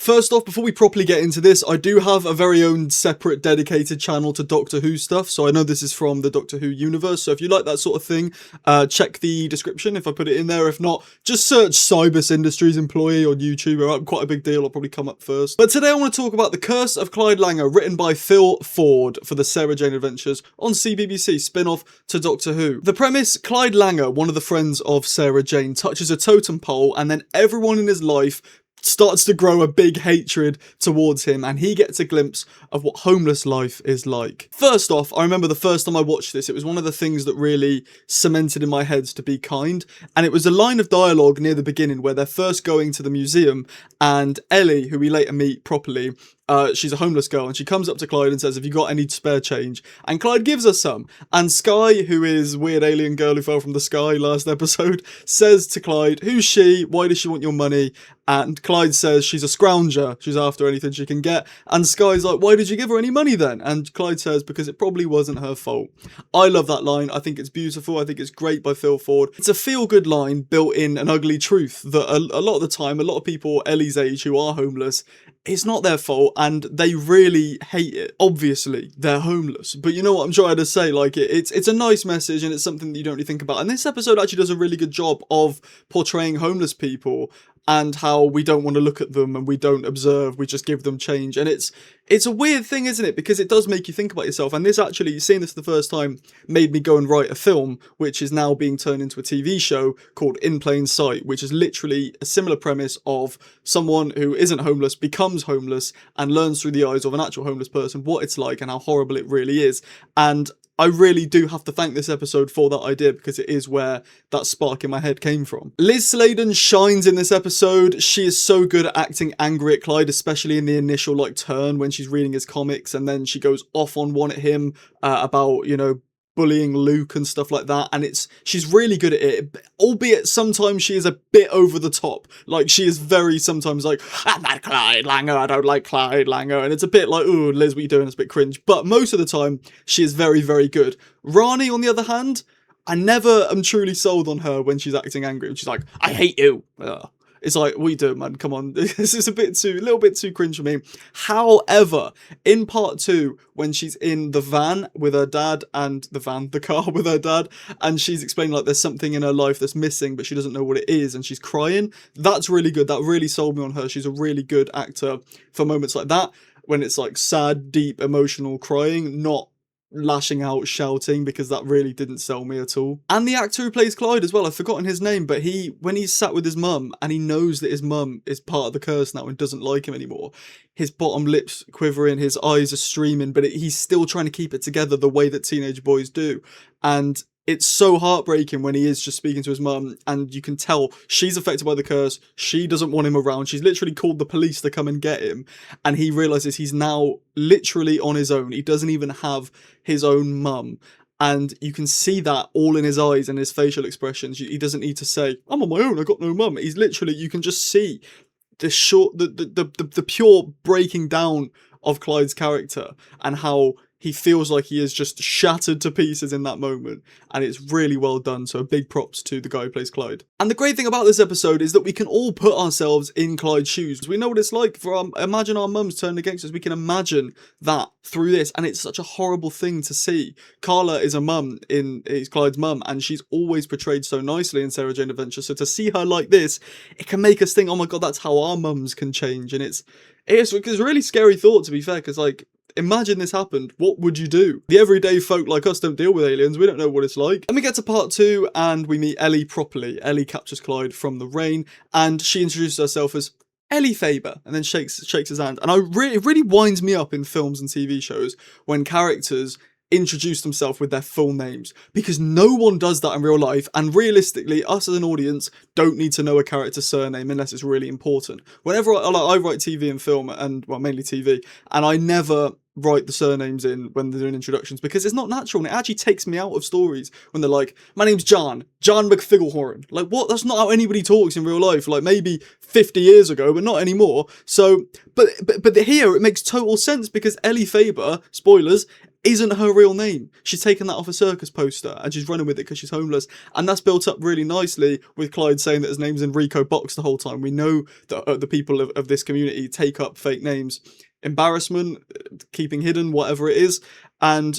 First off, before we properly get into this, I do have a very own separate dedicated channel to Doctor Who stuff, so I know this is from the Doctor Who universe, so if you like that sort of thing, check the description if I put it in there. If not, just search Cybus Industries Employee on YouTube, quite a big deal, it'll probably come up first. But today I want to talk about The Curse of Clyde Langer, written by Phil Ford for the Sarah Jane Adventures on CBBC, spin-off to Doctor Who. The premise: Clyde Langer, one of the friends of Sarah Jane, touches a totem pole, and then everyone in his life starts to grow a big hatred towards him, and he gets a glimpse of what homeless life is like. First off, I remember the first time I watched this, it was one of the things that really cemented in my head to be kind, and it was a line of dialogue near the beginning where they're first going to the museum, and Ellie, who we later meet properly, she's a homeless girl, and she comes up to Clyde and says, "Have you got any spare change?" And Clyde gives her some. And Sky, who is weird alien girl who fell from the sky last episode, says to Clyde, "Who's she? Why does she want your money?" And Clyde says she's a scrounger. She's after anything she can get. And Sky's like, "Why did you give her any money then?" And Clyde says, "Because it probably wasn't her fault." I love that line. I think it's beautiful. I think it's great by Phil Ford. It's a feel-good line built in an ugly truth that a lot of the time, a lot of people Ellie's age who are homeless, it's not their fault, and they really hate it. Obviously, they're homeless, but you know what I'm trying to say, like, it's a nice message, and it's something that you don't really think about. And this episode actually does a really good job of portraying homeless people and how we don't want to look at them and we don't observe, we just give them change. And it's a weird thing, isn't it? Because it does make you think about yourself. And this actually, seeing this the first time, made me go and write a film, which is now being turned into a TV show called In Plain Sight, which is literally a similar premise of someone who isn't homeless becomes homeless and learns through the eyes of an actual homeless person what it's like and how horrible it really is. And I really do have to thank this episode for that idea, because it is where that spark in my head came from. Liz Sladen shines in this episode. She is so good at acting angry at Clyde, especially in the initial turn when she's reading his comics, and then she goes off on one at him about, you know, bullying Luke and stuff like that, and she's really good at it, albeit sometimes she is a bit over the top. Like, she is very sometimes like, "I'm not Clyde Langer, I don't like Clyde Langer," and it's a bit like, "Ooh, Liz, what are you doing?" It's a bit cringe, but most of the time she is very, very good. Rani, on the other hand, I never am truly sold on her when she's acting angry, and she's like, "I hate you." Ugh. It's like, what are you doing, man? Come on. This is a little bit too cringe for me. However, in part 2, when she's in the van with her dad, and the car with her dad, and she's explaining like there's something in her life that's missing, but she doesn't know what it is, and she's crying, that's really good. That really sold me on her. She's a really good actor for moments like that, when it's like sad, deep, emotional crying, not lashing out, shouting, because that really didn't sell me at all. And the actor who plays Clyde as well, I've forgotten his name, but when he's sat with his mum and he knows that his mum is part of the curse now and doesn't like him anymore, his bottom lip's quivering, his eyes are streaming, but he's still trying to keep it together the way that teenage boys do. And it's so heartbreaking when he is just speaking to his mum, and you can tell she's affected by the curse. She doesn't want him around. She's literally called the police to come and get him, and he realizes he's now literally on his own. He doesn't even have his own mum, and you can see that all in his eyes and his facial expressions. He doesn't need to say, "I'm on my own, I got no mum." He's literally, you can just see the pure breaking down of Clyde's character, and how he feels like he is just shattered to pieces in that moment, and it's really well done, so big props to the guy who plays Clyde. And the great thing about this episode is that we can all put ourselves in Clyde's shoes. We know what it's like imagine our mums turning against us. We can imagine that through this, and it's such a horrible thing to see. Carla is a mum, is Clyde's mum, and she's always portrayed so nicely in Sarah Jane Adventures, so to see her like this, it can make us think, oh my god, that's how our mums can change. And it's a really scary thought, to be fair, because like, imagine this happened, what would you do? The everyday folk like us don't deal with aliens, we don't know what it's like. Then we get to part 2, and we meet Ellie properly. Ellie captures Clyde from the rain, and she introduces herself as Ellie Faber, and then shakes his hand. And it really winds me up in films and TV shows when characters introduce themselves with their full names, because no one does that in real life, and realistically, us as an audience don't need to know a character's surname unless it's really important. Whenever I write TV and film, and well, mainly TV, and I never write the surnames in when they're doing introductions, because it's not natural, and it actually takes me out of stories when they're like, "My name's John McFigglehorn." Like, what? That's not how anybody talks in real life. Like, maybe 50 years ago, but not anymore. So, but here it makes total sense, because Ellie Faber, spoilers, isn't her real name. She's taken that off a circus poster and she's running with it because she's homeless. And that's built up really nicely with Clyde saying that his name's Enrico Box the whole time. We know that the people of this community take up fake names. Embarrassment, keeping hidden, whatever it is. And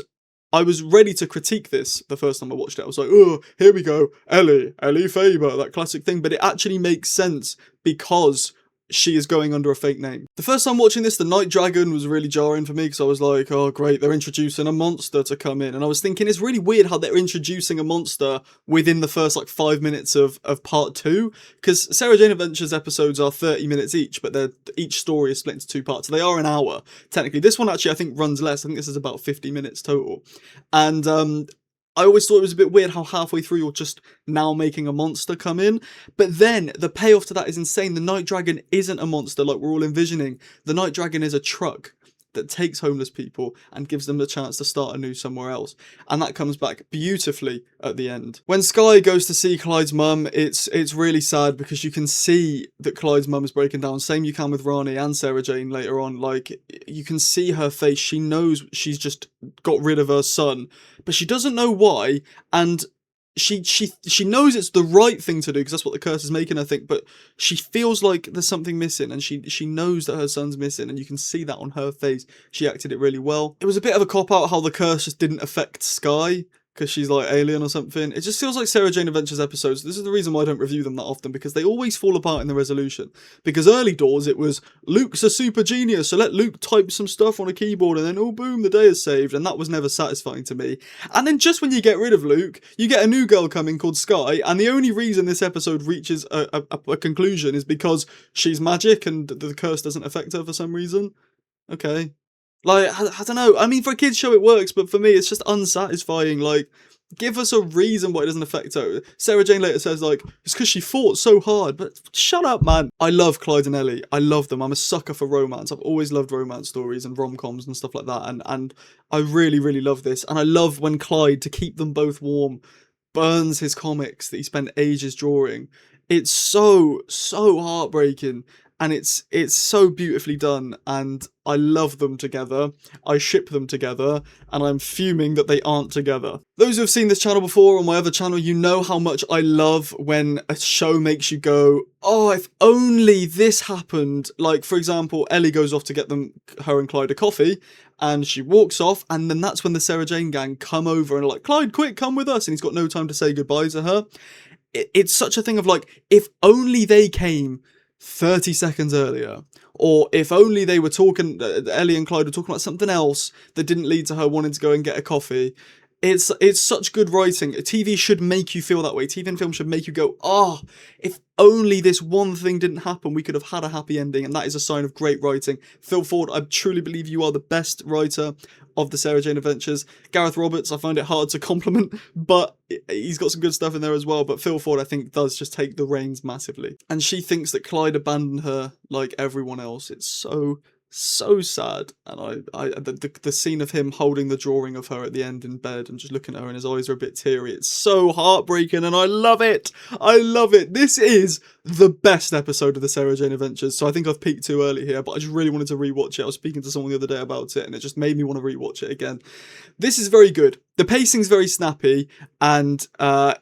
I was ready to critique this the first time I watched it. I was like, oh, here we go. Ellie Faber, that classic thing. But it actually makes sense because she is going under a fake name. The first time watching this, the Night Dragon was really jarring for me because I was like, oh great, they're introducing a monster to come in. And I was thinking it's really weird how they're introducing a monster within the first like 5 minutes of part 2. Because Sarah Jane Adventures episodes are 30 minutes each, but each story is split into 2 parts. So they are an hour, technically. This one actually I think runs less. I think this is about 50 minutes total. And I always thought it was a bit weird how halfway through you're just now making a monster come in. But then the payoff to that is insane. The Night Dragon isn't a monster like we're all envisioning. The Night Dragon is a truck that takes homeless people and gives them the chance to start anew somewhere else. And that comes back beautifully at the end. When Skye goes to see Clyde's mum, it's really sad because you can see that Clyde's mum is breaking down. Same you can with Rani and Sarah Jane later on. Like, you can see her face. She knows she's just got rid of her son, but she doesn't know why. And she knows it's the right thing to do because that's what the curse is making her think, but she feels like there's something missing, and she knows that her son's missing, and you can see that on her face. She acted it really well. It was a bit of a cop-out how the curse just didn't affect Skye because she's like alien or something. It just feels like Sarah Jane Adventures episodes. This is the reason why I don't review them that often, because they always fall apart in the resolution. Because early doors it was, Luke's a super genius, so let Luke type some stuff on a keyboard and then, oh boom, the day is saved, and that was never satisfying to me. And then just when you get rid of Luke, you get a new girl coming called Skye, and the only reason this episode reaches a conclusion is because she's magic and the curse doesn't affect her for some reason. Okay. Like, I don't know. I mean, for a kid's show it works, but for me it's just unsatisfying. Like, give us a reason why it doesn't affect her. Sarah Jane later says, like, it's because she fought so hard. But shut up, man. I love Clyde and Ellie. I love them. I'm a sucker for romance. I've always loved romance stories and rom-coms and stuff like that. And I really, really love this. And I love when Clyde, to keep them both warm, burns his comics that he spent ages drawing. It's so heartbreaking. And it's so beautifully done, and I love them together, I ship them together, and I'm fuming that they aren't together. Those who have seen this channel before, or my other channel, you know how much I love when a show makes you go, oh, if only this happened. Like, for example, Ellie goes off to get her and Clyde a coffee, and she walks off, and then that's when the Sarah Jane gang come over and are like, Clyde, quick, come with us, and he's got no time to say goodbye to her. It's such a thing of like, if only they came 30 seconds earlier, or if only they were talking, Ellie and Clyde were talking about something else that didn't lead to her wanting to go and get a coffee. It's such good writing. TV should make you feel that way. TV and film should make you go, oh, if only this one thing didn't happen, we could have had a happy ending, and that is a sign of great writing. Phil Ford, I truly believe you are the best writer of the Sarah Jane Adventures. Gareth Roberts, I find it hard to compliment, but he's got some good stuff in there as well. But Phil Ford, I think, does just take the reins massively. And she thinks that Clyde abandoned her like everyone else. It's so sad. And the scene of him holding the drawing of her at the end in bed and just looking at her, and his eyes are a bit teary. It's so heartbreaking, and I love it. I love it. This is the best episode of the Sarah Jane Adventures. So I think I've peaked too early here, but I just really wanted to rewatch it. I was speaking to someone the other day about it, and it just made me want to rewatch it again. This is very good. The pacing's very snappy, and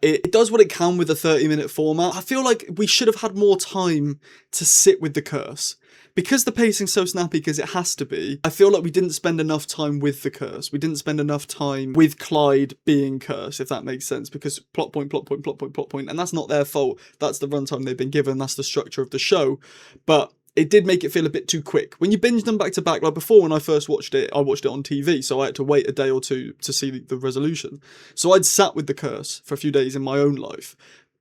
it does what it can with a 30-minute format. I feel like we should have had more time to sit with the curse. Because the pacing's so snappy, because it has to be, I feel like we didn't spend enough time with the curse. We didn't spend enough time with Clyde being cursed, if that makes sense, because plot point, and that's not their fault. That's the runtime they've been given, that's the structure of the show, but it did make it feel a bit too quick. When you binge them back to back, like before when I first watched it, I watched it on TV, so I had to wait a day or two to see the resolution. So I'd sat with the curse for a few days in my own life.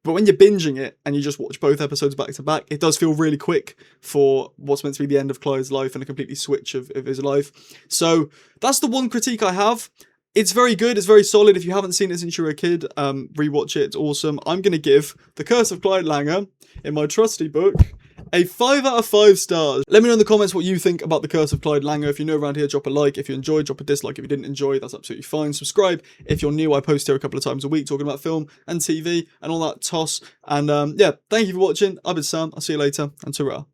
But when you're binging it and you just watch both episodes back to back, it does feel really quick for what's meant to be the end of Clyde's life and a completely switch of his life. So that's the one critique I have. It's very good, it's very solid. If you haven't seen it since you were a kid, rewatch it, it's awesome. I'm going to give The Curse of Clyde Langer, in my trusty book, a 5 out of 5 stars. Let me know in the comments what you think about The Curse of Clyde Langer. If you're new around here, drop a like. If you enjoyed, drop a dislike. If you didn't enjoy, that's absolutely fine. Subscribe if you're new. I post here a couple of times a week talking about film and TV and all that toss. And yeah, thank you for watching. I've been Sam. I'll see you later, and ta-ra.